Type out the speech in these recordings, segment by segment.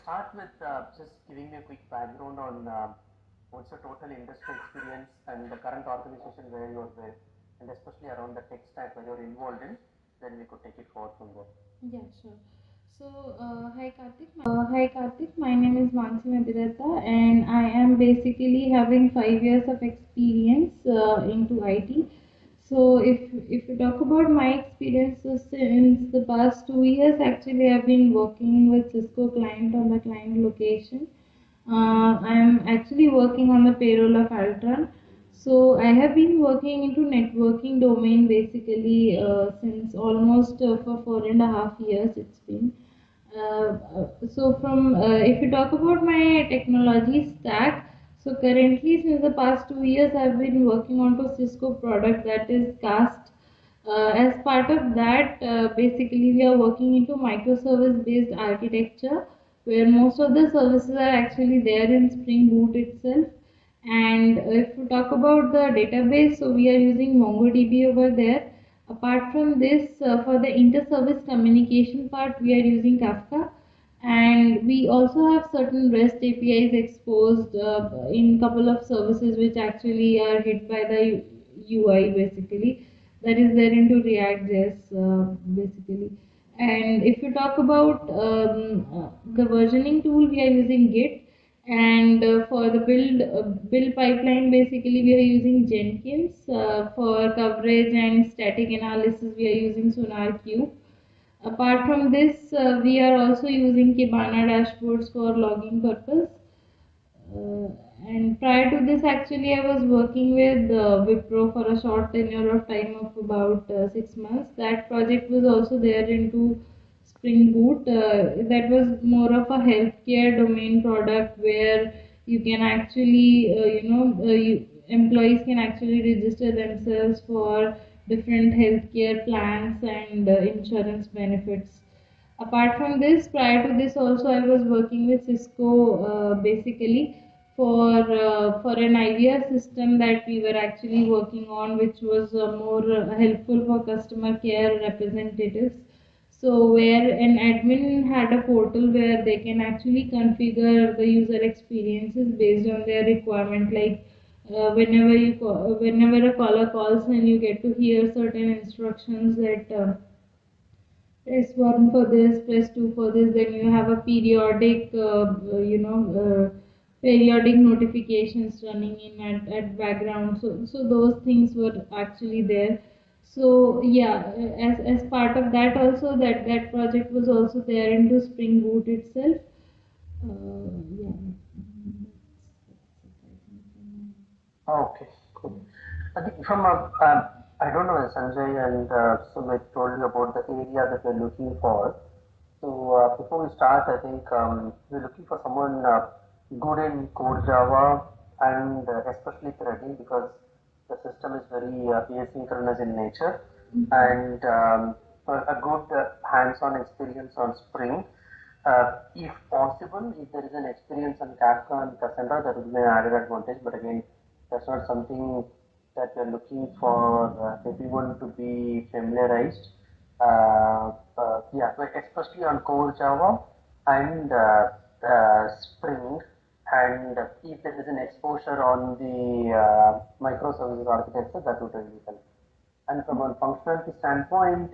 Start with just giving me a quick background on what's your total industry experience and the current organization where you're with, and especially around the tech stack where you're involved in, then we could take it forward from there. Yeah, sure. So, hi Karthik, my name is Mansi Madirata, and I am basically having 5 years of experience into IT. So, if you talk about my experiences since the past 2 years, actually I've been working with Cisco client on the client location. I'm actually working on the payroll of Altran. So I have been working into networking domain basically since almost for 4.5 years it's been. So from if you talk about my technology stack, so currently since the past 2 years I've been working on to Cisco product that is Cast. As part of that, basically we are working into microservice based architecture where most of the services are actually there in Spring Boot itself. And if we talk about the database, so we are using MongoDB over there. Apart from this, for the inter-service communication part, we are using Kafka, and we also have certain REST APIs exposed in couple of services which actually are hit by the UI basically. That is there into React.js basically. And if you talk about the versioning tool, we are using Git, and for the build pipeline basically we are using Jenkins. For coverage and static analysis we are using SonarQube. Apart from this, we are also using Kibana dashboards for logging purpose. Uh, and prior to this, actually, I was working with Wipro for a short tenure of time of about 6 months. That project was also there into Spring Boot. That was more of a healthcare domain product where you can actually, employees can actually register themselves for different healthcare plans and insurance benefits. Apart from this, prior to this also I was working with Cisco basically for an IVR system that we were actually working on, which was more helpful for customer care representatives. So where an admin had a portal where they can actually configure the user experiences based on their requirement, like whenever a caller calls and you get to hear certain instructions that press 1 for this, press 2 for this, then you have a periodic notifications running in at background. So those things were actually there. So yeah, as part of that also, that project was also there into Spring Boot itself. Yeah. Okay, cool. I think from I don't know, Sanjay and Sumit told you about the area that we're looking for. So before we start, I think we're looking for someone good in core Java and especially threading because the system is very asynchronous in nature, and a good hands-on experience on Spring. If possible, if there is an experience on Kafka and Cassandra, that would be an added advantage. But again, that's not something that we're looking for everyone to be familiarized. Yeah, but especially on core Java and Spring, and if there is an exposure on the microservices architecture, that would really help. And from a functionality standpoint,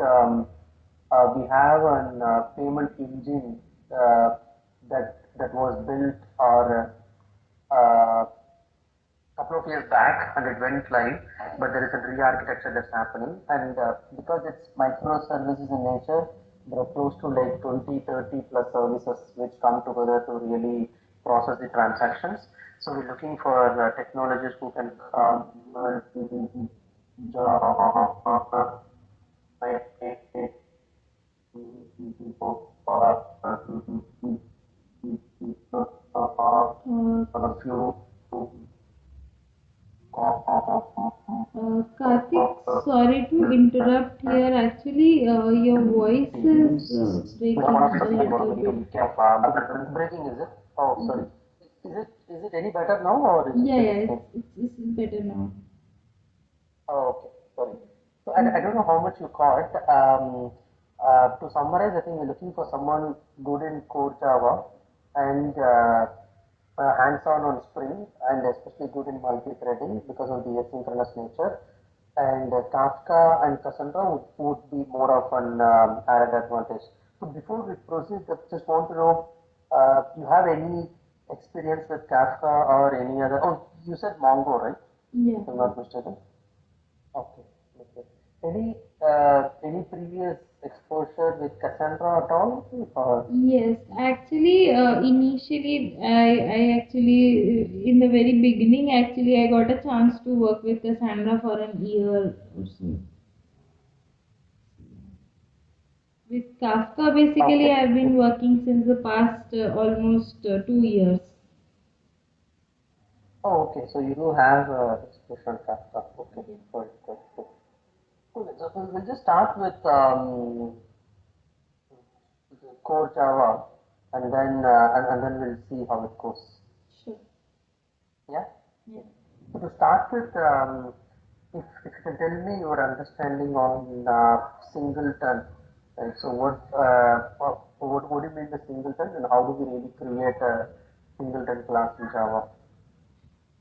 we have an payment engine that was built or couple of years back and it went live, but there is a re-architecture that's happening, and because it's microservices in nature, there are close to like 20, 30 plus services which come together to really process the transactions. So we're looking for technologists who can a few Karthik, sorry to interrupt here. Actually, your voice is breaking a little bit. breaking, is it? Oh, sorry. Is it any better now or is it? Yeah, it's better now. Oh, okay, sorry. So I don't know how much you caught. To summarize, I think we're looking for someone good in core Java and hands-on on Spring, and especially good in multi-threading because of the asynchronous nature. And Kafka and Cassandra would be more of an added advantage. So before we proceed, I just want to know, you have any experience with Kafka or any other? Oh, you said Mongo, right? Yeah. If I'm not mistaken. Okay. Okay. Any previous exposure with Cassandra at all? Or? Yes, actually, initially, I actually, in the very beginning, actually, I got a chance to work with Cassandra for an year or so. With Kafka, basically, Okay. I've been working since the past almost 2 years. Oh, okay. So you do have exposure on Kafka. Okay. Yeah. Good, good, good. Cool. So we'll just start with the core Java, and then we'll see how it goes. Sure. Yeah. Yeah. So to start with, if you can tell me your understanding on singleton, right? So what do you mean by singleton, and how do we really create a singleton class in Java?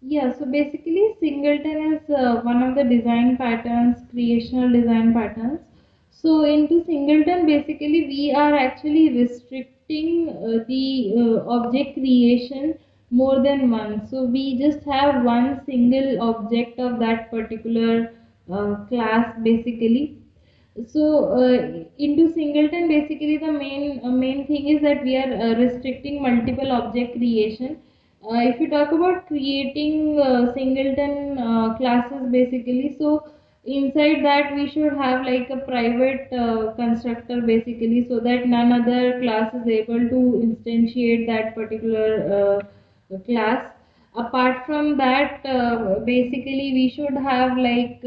Yeah, so basically singleton is one of the design patterns, creational design patterns. So into singleton, basically we are actually restricting the object creation more than one. So we just have one single object of that particular class basically. So into singleton, basically the main thing is that we are restricting multiple object creation. If you talk about creating singleton classes, basically, so inside that we should have like a private constructor, basically, so that none other class is able to instantiate that particular class. Apart from that, basically we should have like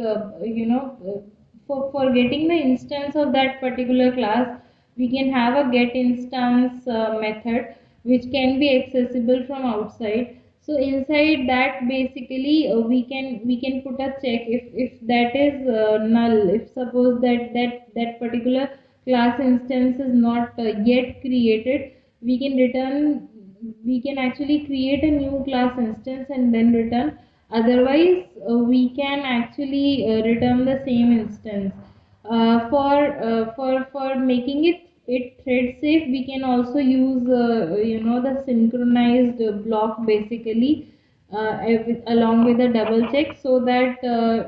for getting the instance of that particular class, we can have a get instance method which can be accessible from outside. So inside that, basically we can put a check if that is null. If suppose that particular class instance is not yet created, we can return we can actually create a new class instance and then return. Otherwise, we can actually return the same instance. For making it thread safe, we can also use the synchronized block basically along with a double check, so that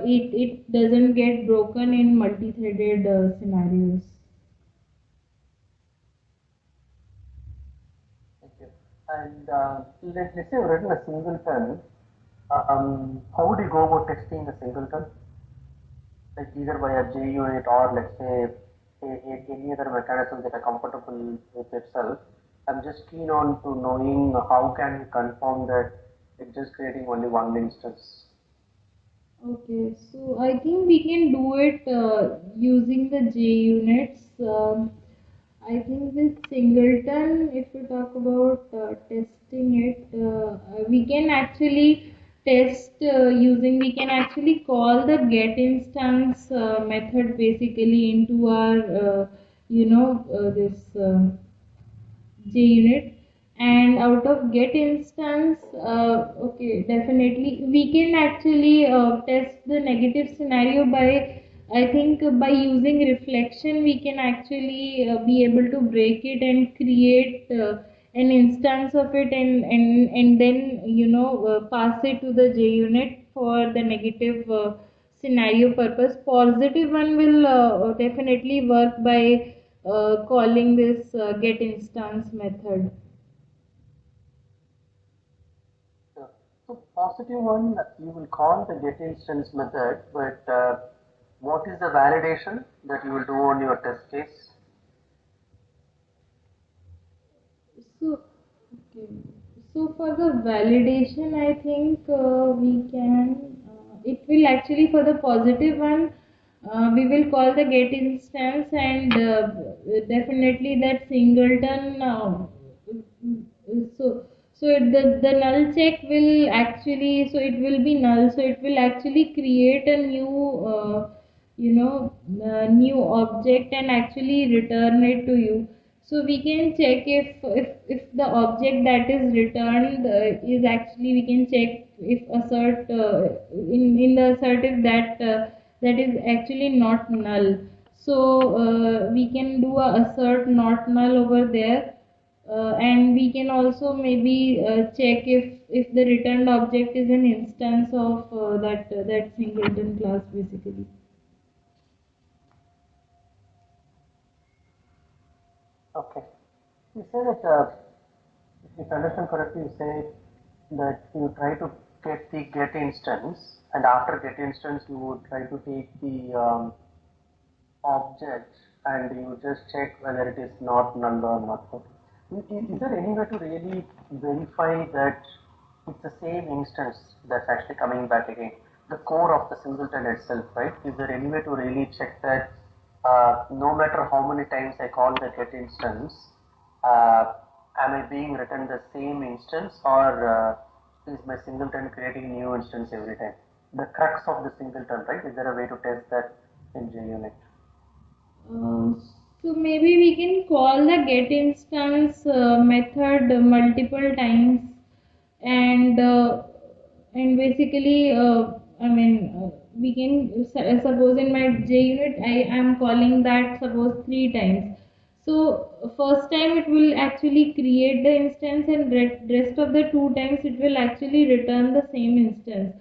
it doesn't get broken in multi-threaded scenarios. Thank you. And let's say you've written a singleton. How would you go about testing a singleton? Like either by a JUnit or let's say any other mechanism that are comfortable with itself. I'm just keen on to knowing how can we confirm that it's just creating only one instance. Okay, so I think we can do it using the JUnits. I think with singleton, if we talk about testing it, we can actually test we can actually call the get instance method basically into our, this. JUnit, and out of get instance, okay, definitely we can actually test the negative scenario by, I think, by using reflection we can actually be able to break it and create an instance of it, and then pass it to the JUnit for the negative scenario purpose. Positive one will definitely work by calling this get instance method. So, so positive one, you will call the get instance method, but what is the validation that you will do on your test case? So, okay. So for the validation, I think we can. It will actually, for the positive one, we will call the get instance, and definitely that singleton. So the null check will actually, so it will be null. So it will actually create a new new object and actually return it to you. So we can check if the object that is returned is actually, we can check if assert in the assertive that that is actually not null. So we can do a assert not null over there, and we can also maybe check if the returned object is an instance of that singleton class basically. Okay. You say that, if I understand correctly, you say that you try to get the get instance, and after get instance, you would try to take the object and you just check whether it is not null or not. Is there any way to really verify that it's the same instance that's actually coming back again? The core of the singleton itself, right? Is there any way to really check that no matter how many times I call the get instance, uh, am I being written the same instance, or is my singleton creating new instance every time? The crux of the singleton, right? Is there a way to test that in JUnit? Uh, so maybe we can call the get instance method multiple times, and basically I mean we can suppose in my JUnit I am calling that suppose 3 times. So first time it will actually create the instance, and rest of the 2 times it will actually return the same instance.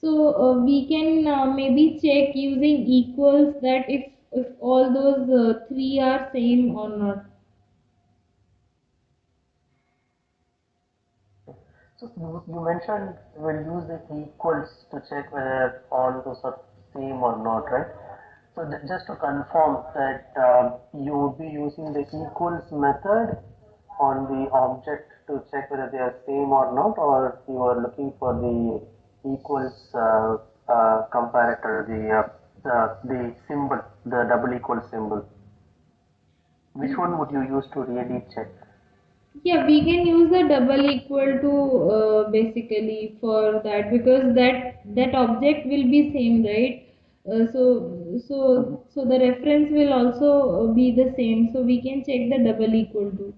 So we can maybe check using equals that if all those three are same or not. So you mentioned we'll use the equals to check whether all those are same or not, right? So just to confirm that you would be using the equals method on the object to check whether they are same or not, or you are looking for the equals comparator, the symbol, the double equal symbol. Which one would you use to really check? Yeah, we can use the double equal to basically for that, because that object will be same, right? So the reference will also be the same. So we can check the double equal to.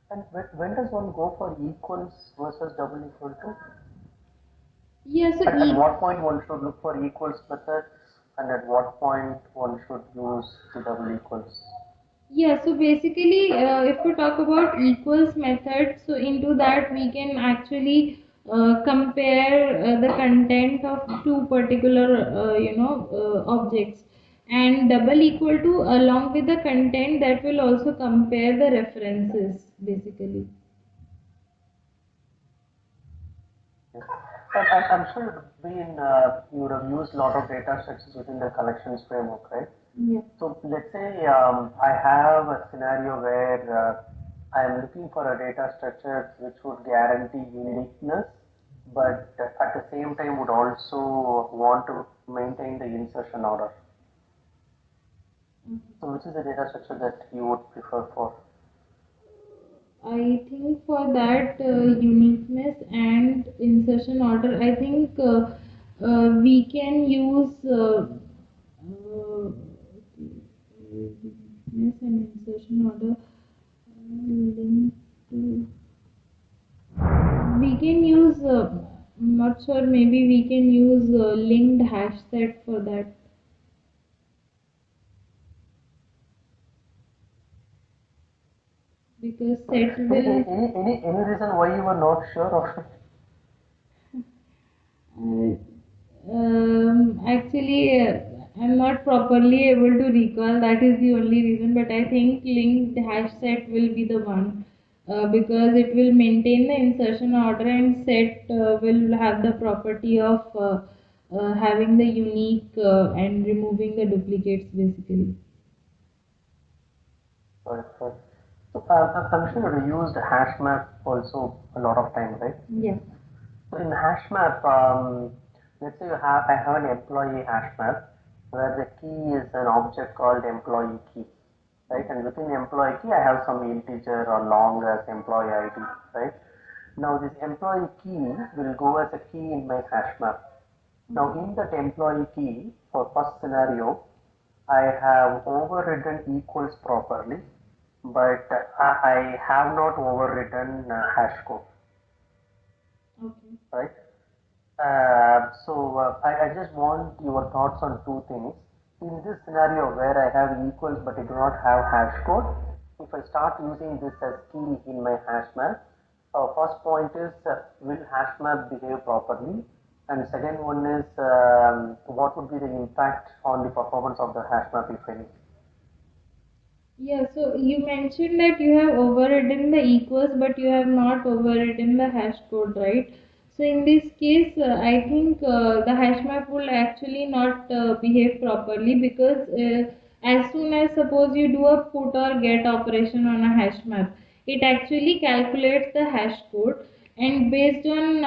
And when does one go for equals versus double equal to? Yeah, so At what point one should look for equals method, and at what point one should use the double equals? yeah, so basically, if we talk about equals method, so into that we can actually compare the content of two particular, objects, and double equal to along with the content that will also compare the references basically. Yes. I'm sure it would be in, you would have used a lot of data structures within the collections framework, right? Yeah. So let's say I have a scenario where I am looking for a data structure which would guarantee uniqueness, but at the same time would also want to maintain the insertion order. So which is the data structure that you would prefer for? I think for that uniqueness and insertion order, I think we can use uniqueness and insertion order linked to. We can use. I'm not sure. Maybe we can use linked hash set for that. Because set will Any reason why you were not sure of it? Actually, I'm not properly able to recall. That is the only reason. But I think linked hash set will be the one, because it will maintain the insertion order, and set will have the property of having the unique and removing the duplicates basically. Sorry, sorry. So I'm sure you used hashmap also a lot of time, right? Yeah. So in hashmap, let's say I have an employee hashmap where the key is an object called employee key, right? And within employee key, I have some integer or long as employee ID, right? Now this employee key will go as a key in my hashmap. Now in that employee key, for first scenario, I have overridden equals properly, but I have not overridden hash code, Okay. right? I just want your thoughts on two things. In this scenario where I have equals but I do not have hash code, if I start using this as key in my hash map, first point is will hash map behave properly? And second one is what would be the impact on the performance of the hash map, if any? Yeah, so you mentioned that you have overridden the equals, but you have not overridden the hash code, right? So in this case, I think the hash map will actually not behave properly because as soon as suppose you do a put or get operation on a hash map, it actually calculates the hash code, and based on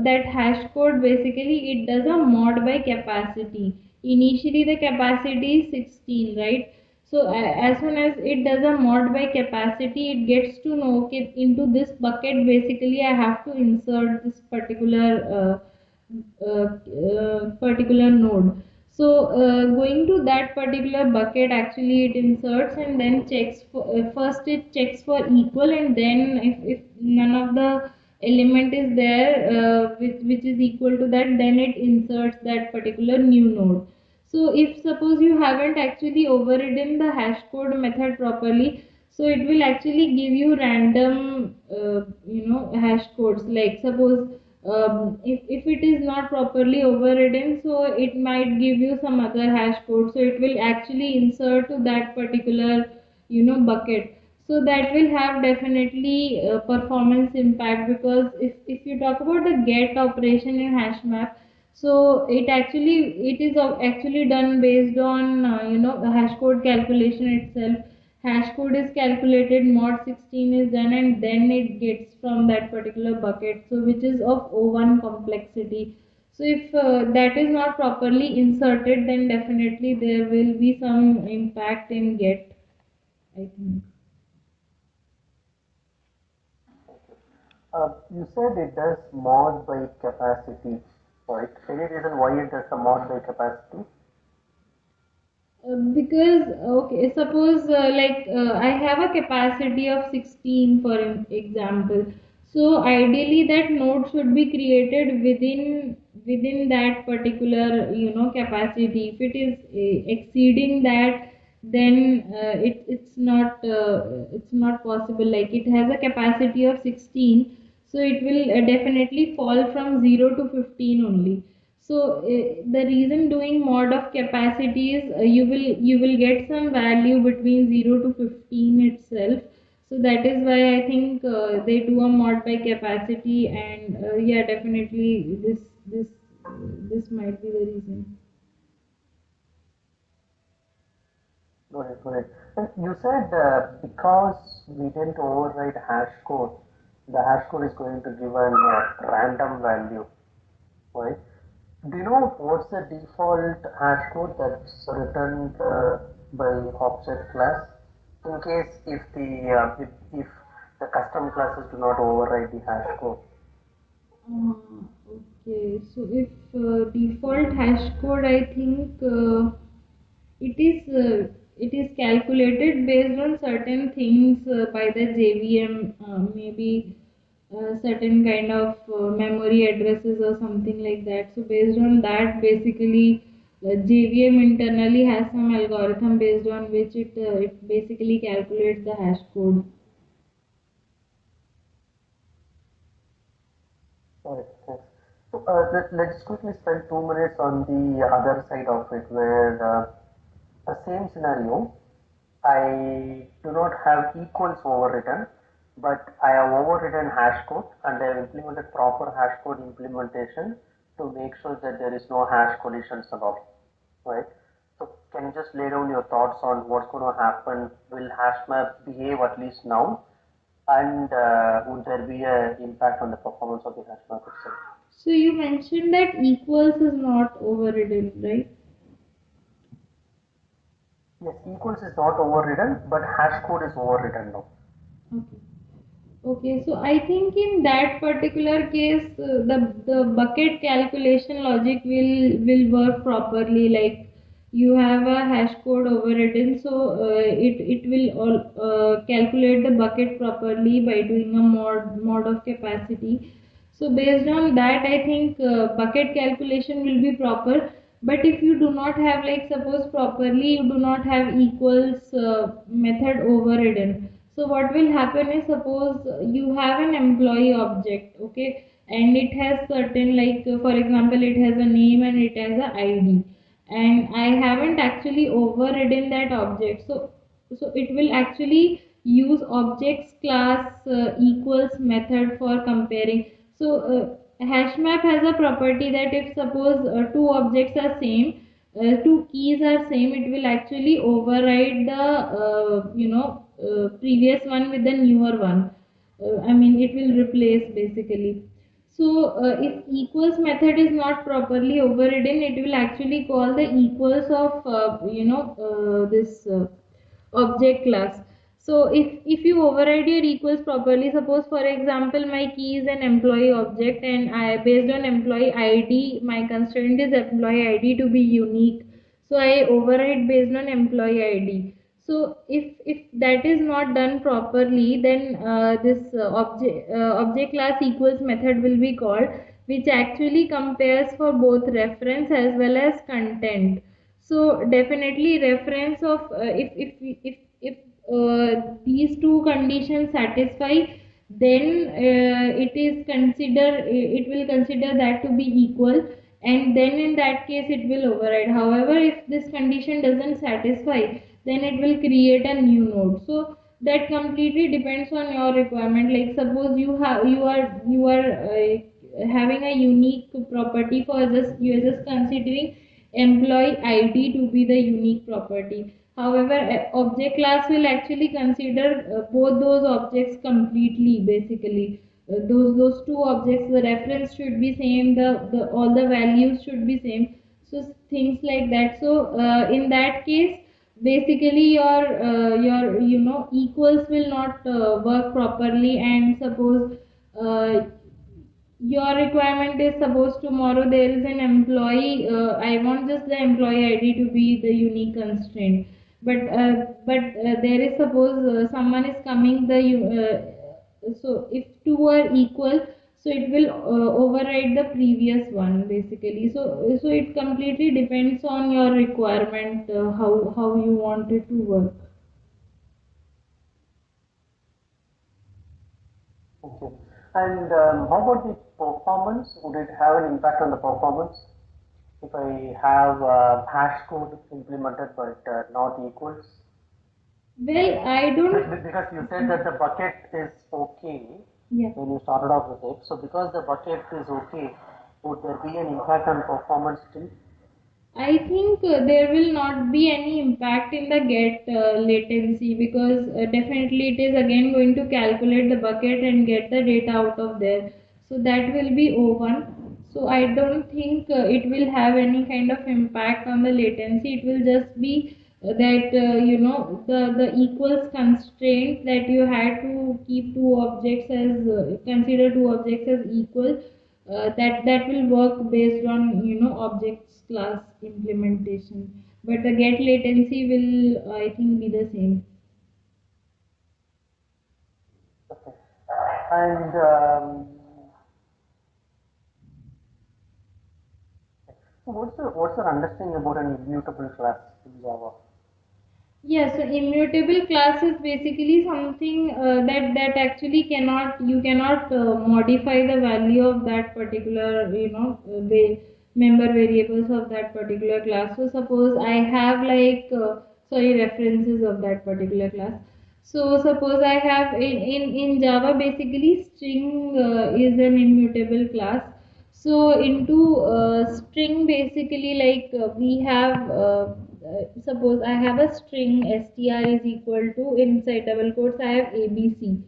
that hash code, basically it does a mod by capacity. Initially, the capacity is 16, right? So as soon as it does a mod by capacity, it gets to know, okay, into this bucket basically I have to insert this particular node. So going to that particular bucket, actually it inserts and then checks for, first it checks for equal, and then if none of the element is there which is equal to that, then it inserts that particular new node. So if suppose you haven't actually overridden the hash code method properly, so it will actually give you random hash codes. Like suppose if it is not properly overridden, so it might give you some other hash code. So it will actually insert to that particular bucket. So that will have definitely performance impact, because if you talk about the get operation in hash map, so it is actually done based on the hash code calculation itself. Hash code is calculated, mod 16 is done, and then it gets from that particular bucket, so which is of O1 complexity. So if that is not properly inserted, then definitely there will be some impact in get, I think. You said it does mod by capacity, right? Any reason why it does a mod by capacity? Because okay, suppose I have a capacity of 16 for example, so ideally that node should be created within that particular capacity. If it is exceeding that, then it's not possible. Like it has a capacity of 16, so it will definitely fall from 0 to 15 only. So the reason doing mod of capacity is you will get some value between 0 to 15 itself. So that is why I think they do a mod by capacity, and yeah, definitely this might be the reason. Got it, got it. And you said because we didn't override hash code, the hash code is going to give an random value, right? Do you know what's the default hash code that's returned by object class in case if the custom classes do not override the hash code? Okay, so if default hash code, I think it is calculated based on certain things by the JVM, maybe certain kind of memory addresses or something like that. So based on that, basically JVM internally has some algorithm based on which it basically calculates the hash code. Alright, thanks. So let's quickly spend 2 minutes on the other side of it, where the same scenario, I do not have equals overwritten, but I have overridden hash code and I have implemented proper hash code implementation to make sure that there is no hash collisions at all, right? So can you just lay down your thoughts on what's going to happen? Will hash map behave at least now? And would there be an impact on the performance of the hash map itself? So you mentioned that equals is not overridden, right? Yes, equals is not overridden, but hash code is overridden now. Okay. Okay, so I think in that particular case, the bucket calculation logic will work properly. Like you have a hash code overridden, so it will calculate the bucket properly by doing a mod of capacity. So based on that, I think bucket calculation will be proper. But if you do not have, like suppose properly you do not have equals method overridden, so what will happen is, suppose you have an employee object, okay, and it has certain, like for example it has a name and it has a ID, and I haven't actually overridden that object. So it will actually use objects class equals method for comparing. So hashmap has a property that if suppose two objects are same, two keys are same, it will actually override the previous one with the newer one. I mean, it will replace basically. So if equals method is not properly overridden, it will actually call the equals of this object class. So if you override your equals properly, suppose for example my key is an employee object, and I, based on employee ID, my constraint is employee ID to be unique. So I override based on employee ID. So if that is not done properly, then this object class equals method will be called, which actually compares for both reference as well as content. So definitely reference of if these two conditions satisfy, then it will consider that to be equal, and then in that case it will override. However, if this condition doesn't satisfy, then it will create a new node. So that completely depends on your requirement. Like suppose you are having a unique property, for just you are just considering employee ID to be the unique property. However, object class will actually consider both those objects completely. Basically, those two objects, the reference should be same, the all the values should be same. So things like that. So in that case, basically your equals will not work properly, and suppose your requirement is, suppose tomorrow there is an employee, I want just the employee ID to be the unique constraint, but there is, suppose someone is coming the so if two are equal, so it will override the previous one basically. So it completely depends on your requirement, how you want it to work. Okay. And how about the performance? Would it have an impact on the performance if I have hash code implemented but not equals? Well, I don't. Because you said that the bucket is okay Yeah. when you started off with it. So because the bucket is okay, would there be an impact on performance still? I think there will not be any impact in the get latency, because definitely it is again going to calculate the bucket and get the data out of there. So that will be O1. So I don't think it will have any kind of impact on the latency. It will just be that the equals constraint, that you had to keep two objects as consider two objects as equal, that will work based on objects class implementation, but the get latency will I think be the same. Okay. And so what's your understanding about an immutable class in Java? Yeah, so immutable class is basically something that actually you cannot modify the value of that particular member variables of that particular class. So suppose I have like references of that particular class. So suppose I have in Java, basically string is an immutable class. So into string, basically like we have suppose I have a string str is equal to, inside double quotes I have abc.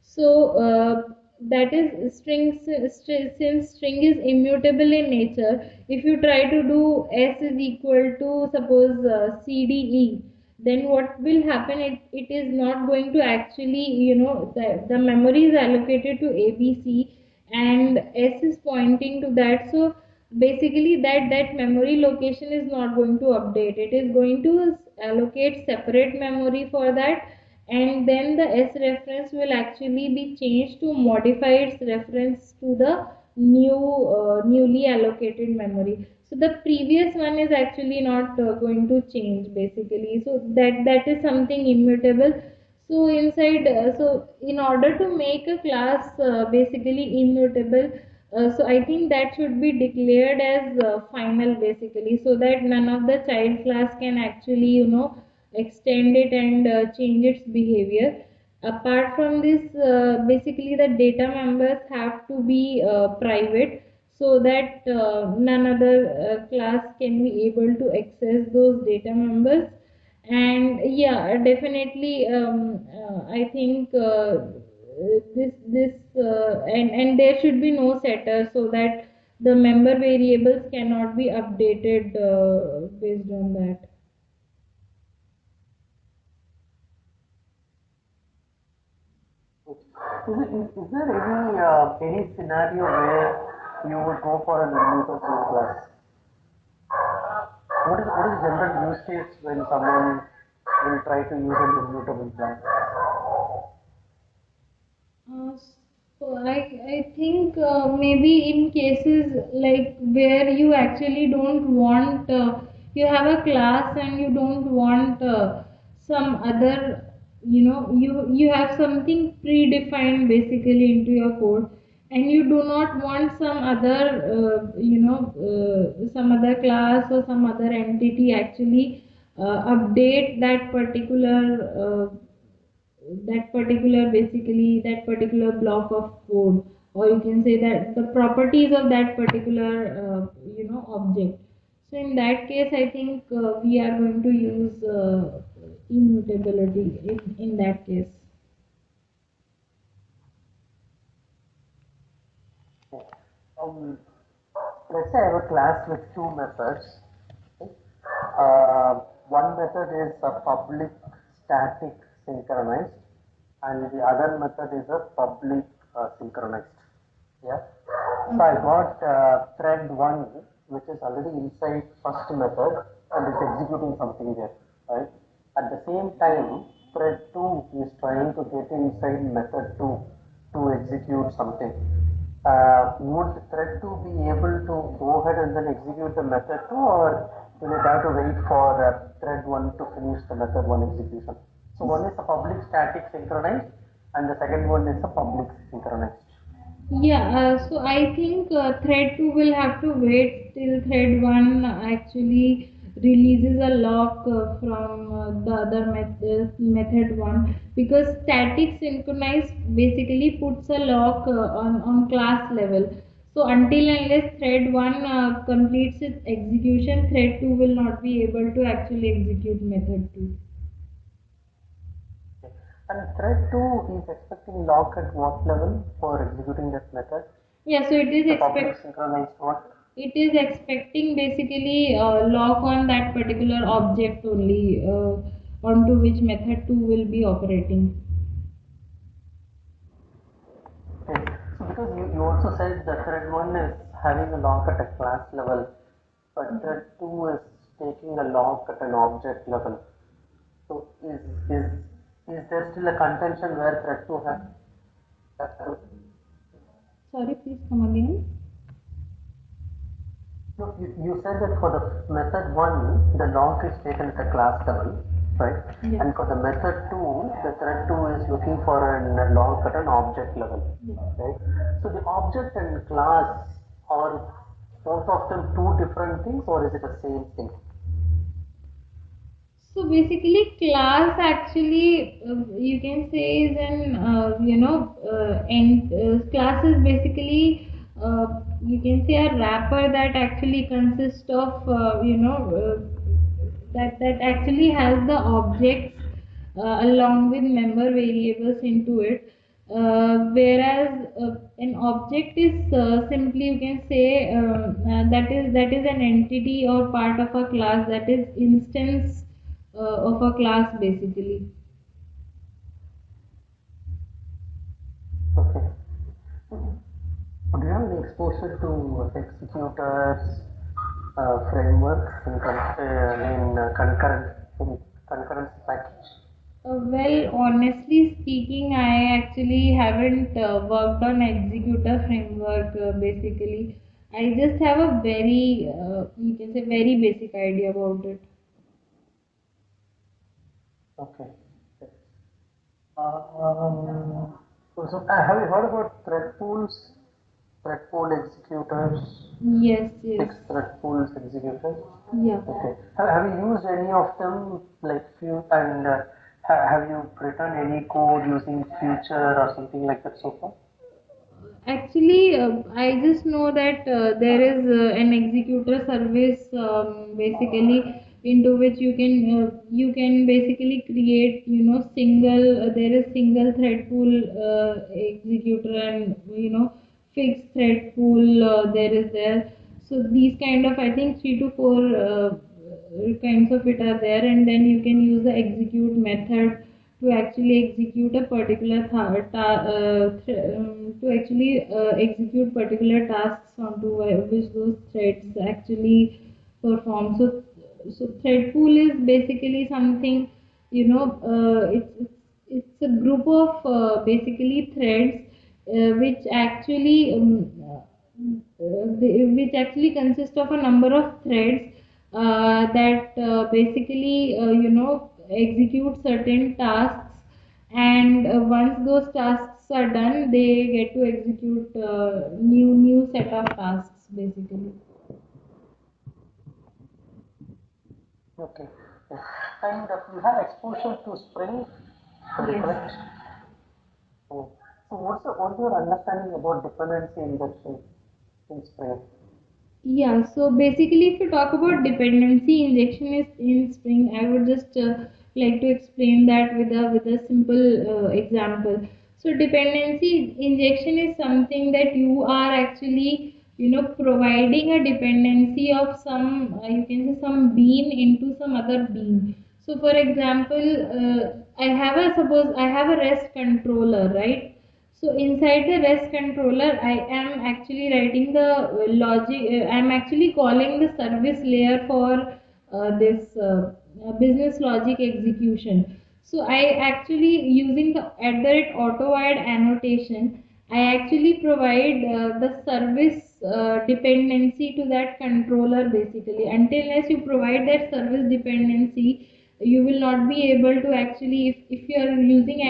So that is since string is immutable in nature, if you try to do s is equal to, suppose cde, then what will happen, it is not going to actually, the memory is allocated to abc and s is pointing to that. So basically that memory location is not going to update. It is going to allocate separate memory for that, and then the S reference will actually be changed to modify its reference to the newly allocated memory. So the previous one is actually not going to change basically. So that is something immutable. So inside, so in order to make a class basically immutable, so I think that should be declared as final basically, so that none of the child class can actually extend it and change its behavior. Apart from this, basically the data members have to be private, so that none other class can be able to access those data members. And yeah, definitely, I think and there should be no setter, so that the member variables cannot be updated based on that. Is there any scenario where you would go for an immutable class? What is the general use case when someone will try to use an immutable class? Uh, I think maybe in cases like where you actually don't want, you have a class and you don't want some other, you have something predefined basically into your code, and you do not want some other, some other class or some other entity actually update that particular block of code, or you can say that the properties of that particular object. So in that case, I think we are going to use immutability in that case. Um, let's say I have a class with two methods. Uh, One method is a public static synchronized, and the other method is a public synchronized. Yeah. So I got thread one, which is already inside first method and is executing something there, right? At the same time, thread two is trying to get inside method two to execute something. Would thread 2 be able to go ahead and then execute the method 2, or will it have to wait for thread 1 to finish the method 1 execution? So one is a public static synchronized and the second one is a public synchronized. Yeah, so I think thread 2 will have to wait till thread 1 actually releases a lock from the other method 1, because static synchronized basically puts a lock on class level. So until unless thread 1 completes its execution, thread 2 will not be able to actually execute method 2. And thread 2 is expecting lock at what level for executing that method? Yeah, so it is The public synchronized one? it is expecting basically lock on that particular object only, onto which method 2 will be operating. Okay. So because you also said that thread 1 is having a lock at a class level, but thread 2 is taking a lock at an object level. So is there still a contention where thread 2 has? Sorry, please come again. No, you said that for the method 1, the lock is taken at a class level, right? Yeah. And for the method 2, the thread 2 is looking for a lock at an object level, right? So the object and class, are both of them two different things, or is it the same thing? So basically, class actually you can say is an class is basically you can say a wrapper that actually consists of that actually has the objects along with member variables into it. Whereas an object is simply, you can say, that is an entity or part of a class, that is instance of a class basically. Okay. Do you have any exposure to executors framework in concurrency package? Well, honestly speaking, I actually haven't worked on executor framework basically. I just have a very, you can say, very basic idea about it. Okay. So have you heard about thread pools, thread pool executors? Yes, yes. Fixed thread pools executors? Yeah. Okay. Have you used any of them, like few, and have you written any code using future or something like that so far? Actually, I just know that there is an executor service basically into which you can basically create, single there is single thread pool executor, and fixed thread pool there is there. So these kind of, I think, 3 to 4 kinds of it are there, and then you can use the execute method to actually execute a particular to actually execute particular tasks onto which those threads actually perform. So thread pool is basically something, it's a group of basically threads which actually which actually consist of a number of threads that basically execute certain tasks, and once those tasks are done, they get to execute new set of tasks basically. Okay. Yes. And you have exposure to Spring, Yes. correct? Oh. So what's your understanding about dependency injection in Spring? Yeah, so basically, if you talk about dependency injection is in Spring, I would just like to explain that with a simple example. So dependency injection is something that you are actually, providing a dependency of some, you can say, some bean into some other bean. So for example, suppose I have a REST controller, right? So inside the REST controller, I am actually writing the logic. I am actually calling the service layer for this business logic execution. So I actually, using the @auto-wired annotation, I actually provide the service dependency to that controller basically. Unless you provide that service dependency, you will not be able to actually, if you are using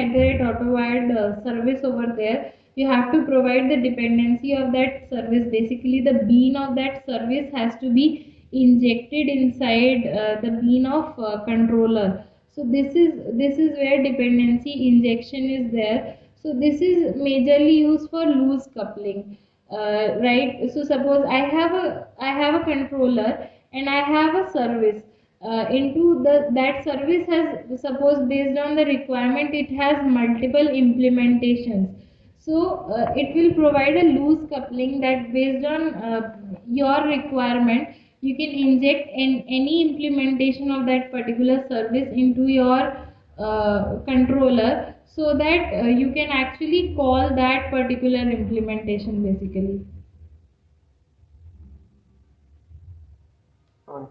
@auto-wired service over there, you have to provide the dependency of that service. Basically, the bean of that service has to be injected inside the bean of controller. So this is where dependency injection is there. So this is majorly used for loose coupling, right? So suppose I have a controller and I have a service. Into that service has, suppose based on the requirement, it has multiple implementations. So it will provide a loose coupling that based on your requirement, you can inject any implementation of that particular service into your controller, so that you can actually call that particular implementation basically. So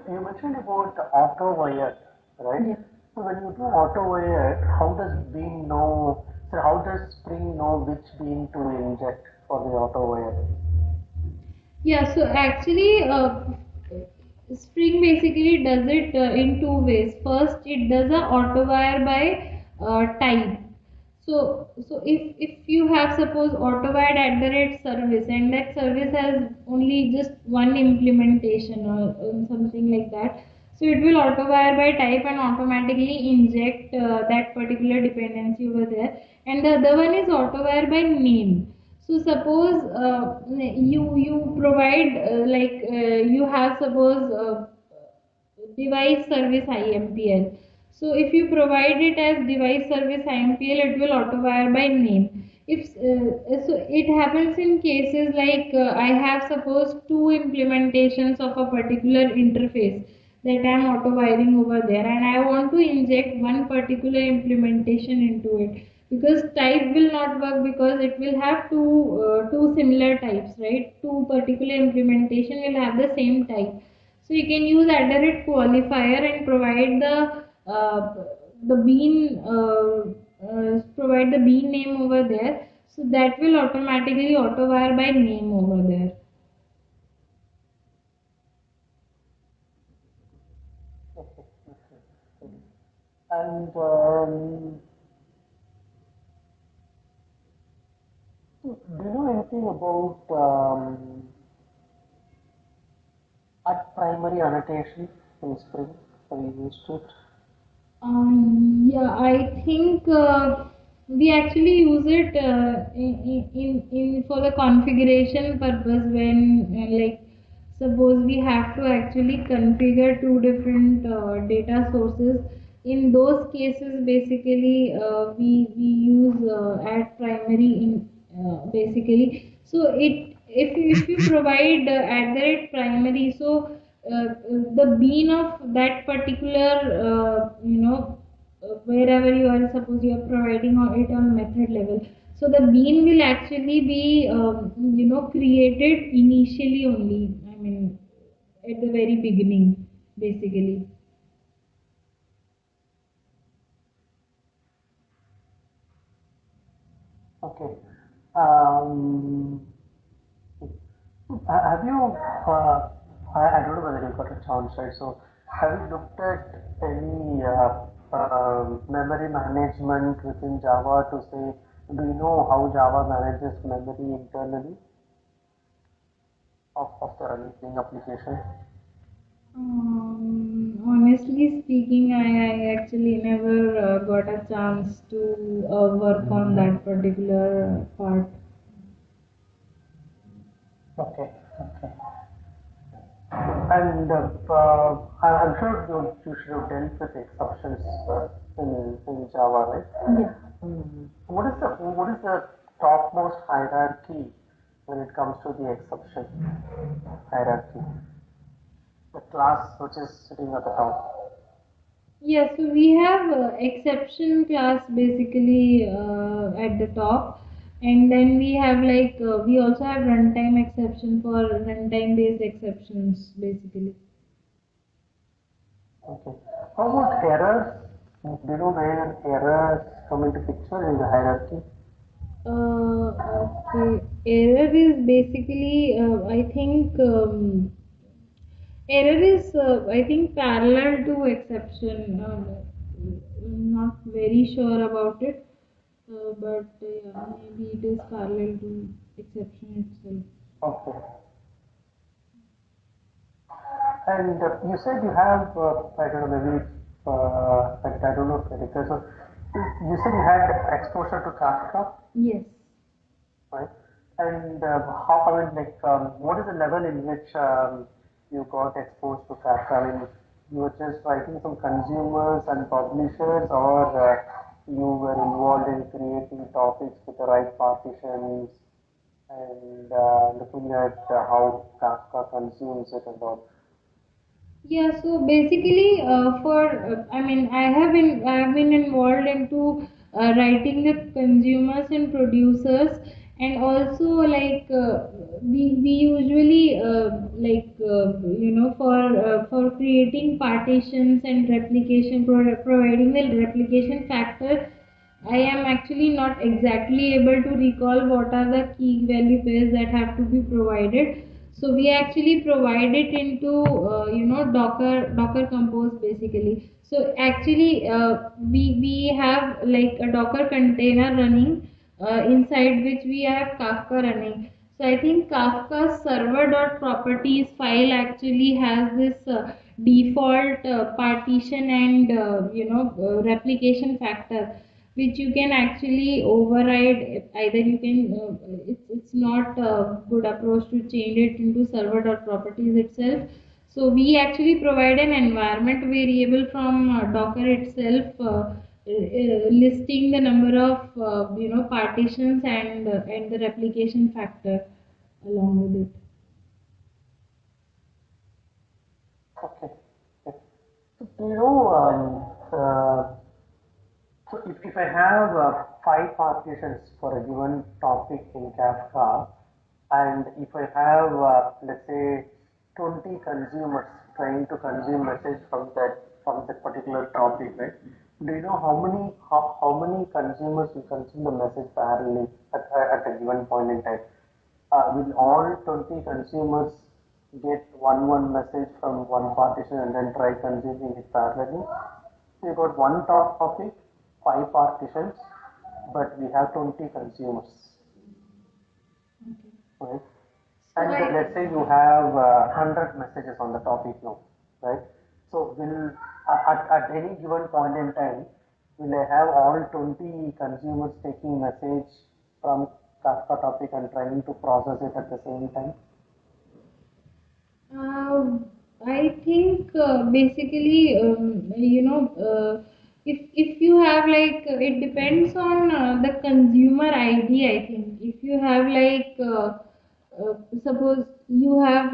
you mentioned about auto wired, right? Yeah. So when you do auto wired, how does bean know? So how does Spring know which bean to inject for the auto wired? Yeah, so actually, Spring basically does it in two ways. First, it does a auto wire by type. So if you have, suppose, auto wired @service, and that service has only just one implementation or something like that, so it will auto wire by type and automatically inject that particular dependency over there. And the other one is auto wire by name. So suppose you provide you have, suppose, device service IMPL. So if you provide it as device service IMPL, it will auto wire by name. If so, it happens in cases like I have, suppose, two implementations of a particular interface that I am auto wiring over there, and I want to inject one particular implementation into it. because type will not work because it will have two similar types, right? Two particular implementation will have the same type. So you can use @qualifier and provide the bean name over there. So that will automatically auto-wire by name over there. Okay. Okay. And do you know anything about at primary annotation in Spring? Have you used it? Yeah, I think we actually use it in for the configuration purpose when like suppose we have to actually configure two different data sources. In those cases, basically we use add primary in basically. So if you provide at the rate primary, so the bean of that particular wherever you are, suppose you are providing it on method level, so the bean will actually be created initially only, I mean at the very beginning basically. Okay. Have you, I don't know whether you got a chance, right? So, have you looked at any memory management within Java to say, do you know how Java manages memory internally of the running application? Honestly speaking, I actually never got a chance to work on that particular part. Okay, okay. And I'm sure you should have dealt with exceptions in Java, right? Yeah. What is the topmost hierarchy when it comes to the exception hierarchy? The class which is sitting at the top. Yeah, so we have exception class basically at the top, and then we have we also have runtime exception for runtime based exceptions basically. Okay. How about errors? Do you know where errors come into picture in the hierarchy? Okay, error is basically I think error is I think parallel to exception. Not very sure about it, but yeah, maybe it is parallel to exception itself. Okay. And you said you have, I don't know, maybe, I don't know if it is. So you said you had exposure to Kafka, Yes. right? And how, I mean, what is the level in which you got exposed to Kafka? I mean, you were just writing some consumers and publishers, or you were involved in creating topics with the right partitions and looking at how Kafka consumes it and all. Yeah, so basically, I mean, I have been involved into writing the consumers and producers, and also we usually for creating partitions and providing the replication factor. I am actually not exactly able to recall what are the key value pairs that have to be provided. So we actually provide it into Docker Compose basically. So actually we have like a Docker container running inside which we have Kafka running. So I think Kafka's server.properties file actually has this default partition and replication factor, which you can actually override. Either you can it's not a good approach to change it into server.properties itself. So we actually provide an environment variable from Docker itself, listing the number of partitions and the replication factor along with it. Okay. Okay. So, do you know, So if I have 5 partitions for a given topic in Kafka, and if I have let's say 20 consumers trying to consume message from that particular topic, right? Do you know how many consumers will consume the message parallelly at a given point in time? Will all 20 consumers get one message from one partition and then try consuming it parallelly? So you got one topic, 5 partitions, but we have 20 consumers, Okay. right? So And I let's say you have 100 messages on the topic now, right? So will at any given point in time, will I have all 20 consumers taking message from Kafka topic and trying to process it at the same time? Uh, I think basically, if you have like it depends on the consumer ID. I think if you have like suppose you have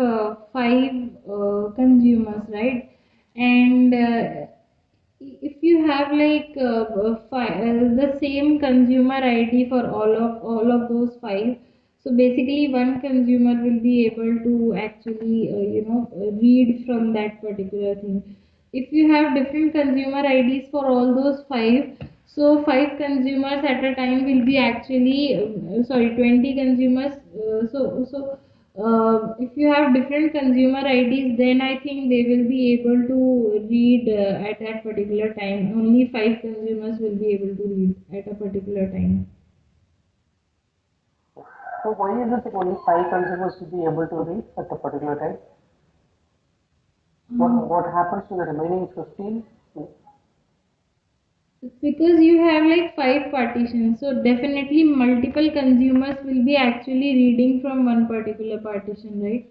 5 consumers, right? And if you have like the same consumer ID for all of those 5, so basically one consumer will be able to actually read from that particular thing. If you have different consumer IDs for all those 5, so 5 consumers at a time will be actually sorry, 20 consumers. If you have different consumer IDs, then I think they will be able to read at that particular time. Only 5 consumers will be able to read at a particular time. So why is it that only 5 consumers will be able to read at a particular time? Uh, What happens to the remaining 15? because you have like 5 partitions, so definitely multiple consumers will be actually reading from one particular partition, right?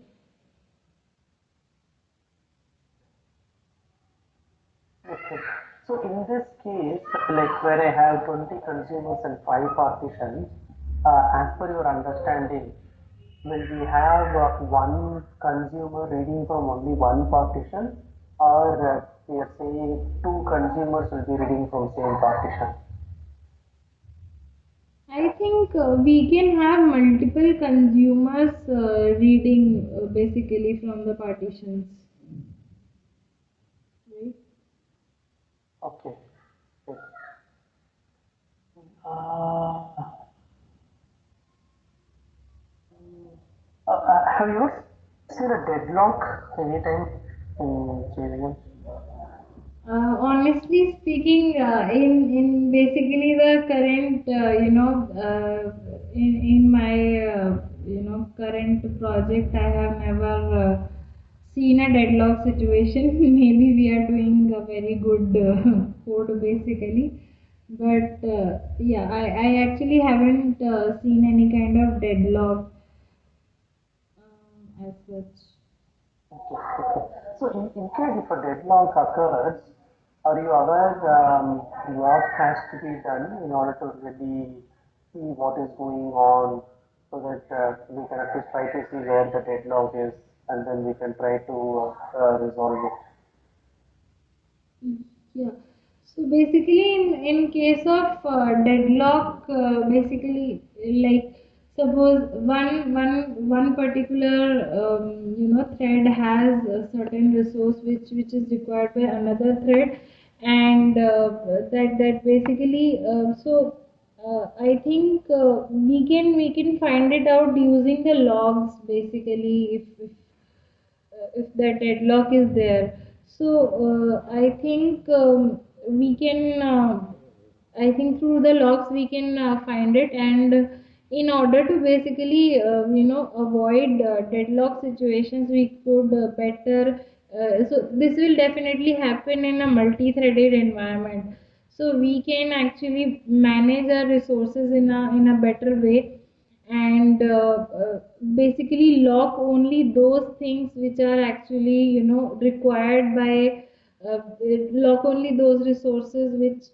Okay. So in this case, like where I have 20 consumers and 5 partitions, as per your understanding, will we have one consumer reading from only one partition, or we are saying 2 consumers will be reading from same partition? I think we can have multiple consumers reading basically from the partitions, right? Okay. Okay. Uh, have you ever seen a deadlock anytime in JVM? Honestly speaking, in basically the current, in my current project, I have never seen a deadlock situation. Maybe we are doing a very good code basically, but yeah, I actually haven't seen any kind of deadlock as such. Okay, okay. So in case if a deadlock occurs, are you aware what has to be done in order to really see what is going on so that we can at least try to see where the deadlock is and then we can try to resolve it? Yeah. So basically, in case of deadlock, basically, like suppose one particular thread has a certain resource which is required by another thread, and that basically I think we can find it out using the logs basically if the deadlock is there. So I think we can. I think through the logs we can find it, and in order to basically avoid deadlock situations, we could better. So this will definitely happen in a multi-threaded environment. So we can actually manage our resources in a better way, and basically lock only those things which are actually required by lock only those resources which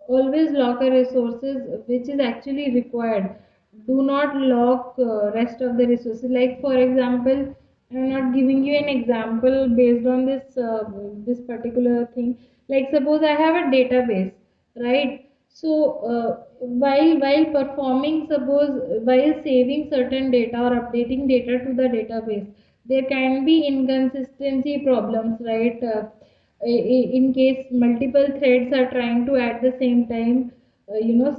always lock a resources which is actually required. Do not lock rest of the resources. Like for example, I'm not giving you an example based on this particular thing. Like suppose I have a database. right? So while performing, suppose while saving certain data or updating data to the database, there can be inconsistency problems, right? In case multiple threads are trying to at the same time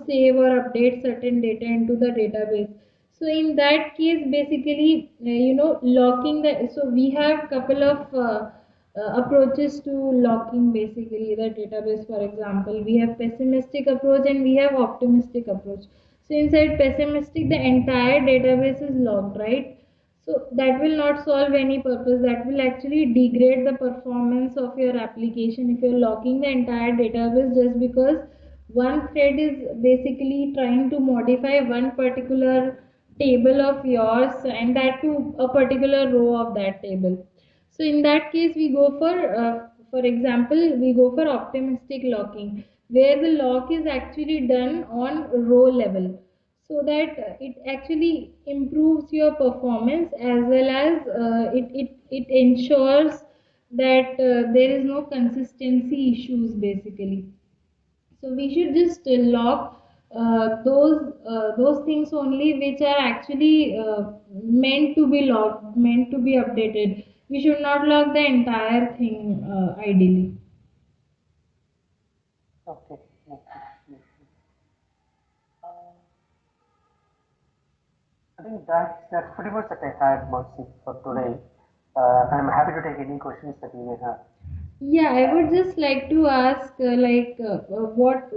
save or update certain data into the database. So in that case, basically, locking the, so we have couple of approaches to locking basically the database. For example, we have pessimistic approach and we have optimistic approach. So inside pessimistic, the entire database is locked, right? So that will not solve any purpose. That will actually degrade the performance of your application if you're locking the entire database just because one thread is basically trying to modify one particular table of yours, and that to a particular row of that table. So in that case, we go for example, we go for optimistic locking, where the lock is actually done on row level, so that it actually improves your performance as well as it ensures that there is no consistency issues basically. So we should just lock those things only which are actually meant to be locked, meant to be updated. We should not lock the entire thing ideally. Okay. Okay. Uh, I think that's pretty much that I had, Mansi, for today. I'm happy to take any questions that you may have. Yeah, I would just like to ask, what